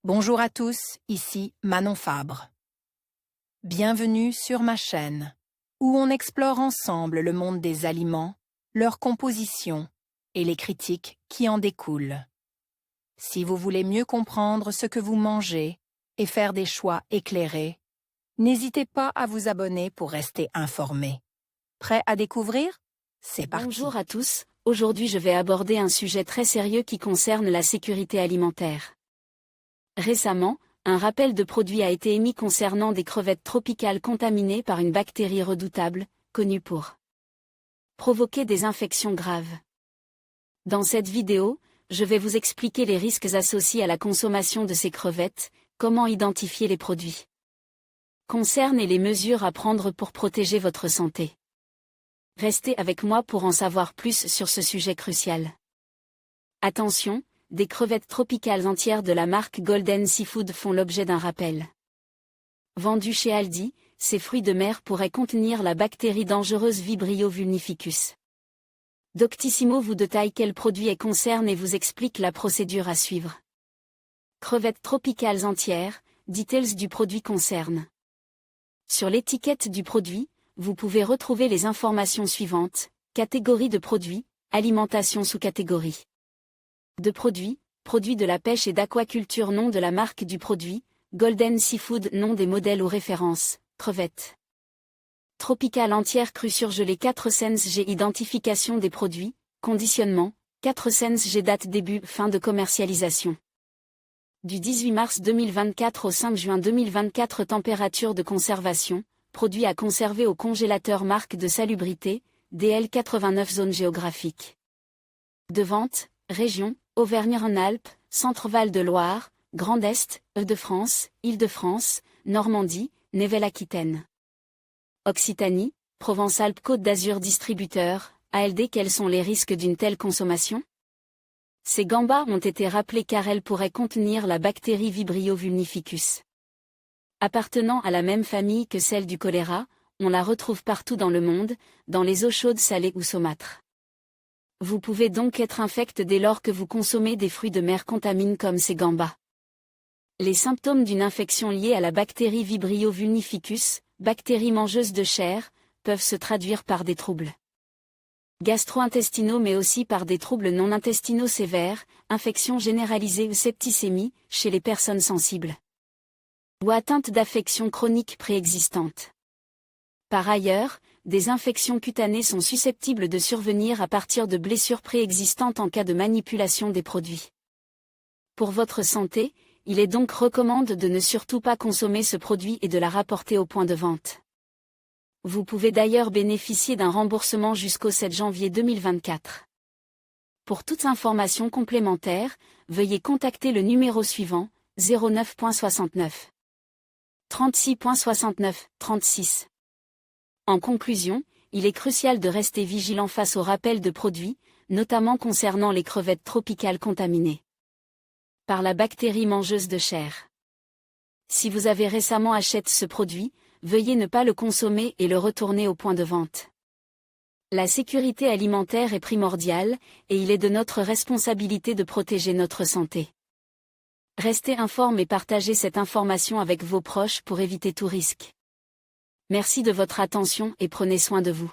Bonjour à tous, ici Manon Fabre. Bienvenue sur ma chaîne, où on explore ensemble le monde des aliments, leur composition et les critiques qui en découlent. Si vous voulez mieux comprendre ce que vous mangez et faire des choix éclairés, n'hésitez pas à vous abonner pour rester informé. Prêt à découvrir? C'est parti. Bonjour à tous, aujourd'hui je vais aborder un sujet très sérieux qui concerne la sécurité alimentaire. Récemment, un rappel de produits a été émis concernant des crevettes tropicales contaminées par une bactérie redoutable, connue pour provoquer des infections graves. Dans cette vidéo, je vais vous expliquer les risques associés à la consommation de ces crevettes, comment identifier les produits concernés et les mesures à prendre pour protéger votre santé. Restez avec moi pour en savoir plus sur ce sujet crucial. Attention, des crevettes tropicales entières de la marque Golden Seafood font l'objet d'un rappel. Vendus chez Aldi, ces fruits de mer pourraient contenir la bactérie dangereuse Vibrio vulnificus. Doctissimo vous détaille quel produit est concerné et vous explique la procédure à suivre. Crevettes tropicales entières, details du produit concerne. Sur l'étiquette du produit, vous pouvez retrouver les informations suivantes: catégorie de produits, alimentation sous-catégorie. De produits, produits de la pêche et d'aquaculture, nom de la marque du produit, Golden Seafood, nom des modèles ou références, crevettes tropicales entières crues surgelées 4 cents G. Identification des produits, conditionnement, 4 cents G. Date début, fin de commercialisation. Du 18 mars 2024 au 5 juin 2024. Température de conservation, produit à conserver au congélateur, marque de salubrité, DL89. Zone géographique de vente, région, Auvergne-Rhône-Alpes, Centre-Val de Loire, Grand Est, Hauts-de-France, Île-de-France, Normandie, Nouvelle-Aquitaine. Occitanie, Provence-Alpes-Côte d'Azur. Distributeur, ALD. Quels sont les risques d'une telle consommation? Ces gambas ont été rappelés car elles pourraient contenir la bactérie Vibrio vulnificus. Appartenant à la même famille que celle du choléra, on la retrouve partout dans le monde, dans les eaux chaudes salées ou saumâtres. Vous pouvez donc être infecté dès lors que vous consommez des fruits de mer contaminés comme ces gambas. Les symptômes d'une infection liée à la bactérie Vibrio vulnificus, bactérie mangeuse de chair, peuvent se traduire par des troubles gastro-intestinaux mais aussi par des troubles non intestinaux sévères, infections généralisées ou septicémie, chez les personnes sensibles ou atteintes d'affections chroniques préexistantes. Par ailleurs, des infections cutanées sont susceptibles de survenir à partir de blessures préexistantes en cas de manipulation des produits. Pour votre santé, il est donc recommandé de ne surtout pas consommer ce produit et de la rapporter au point de vente. Vous pouvez d'ailleurs bénéficier d'un remboursement jusqu'au 7 janvier 2024. Pour toute information complémentaire, veuillez contacter le numéro suivant, 09.69 36.69 36. En conclusion, il est crucial de rester vigilant face aux rappels de produits, notamment concernant les crevettes tropicales contaminées par la bactérie mangeuse de chair. Si vous avez récemment acheté ce produit, veuillez ne pas le consommer et le retourner au point de vente. La sécurité alimentaire est primordiale, et il est de notre responsabilité de protéger notre santé. Restez informés et partagez cette information avec vos proches pour éviter tout risque. Merci de votre attention et prenez soin de vous.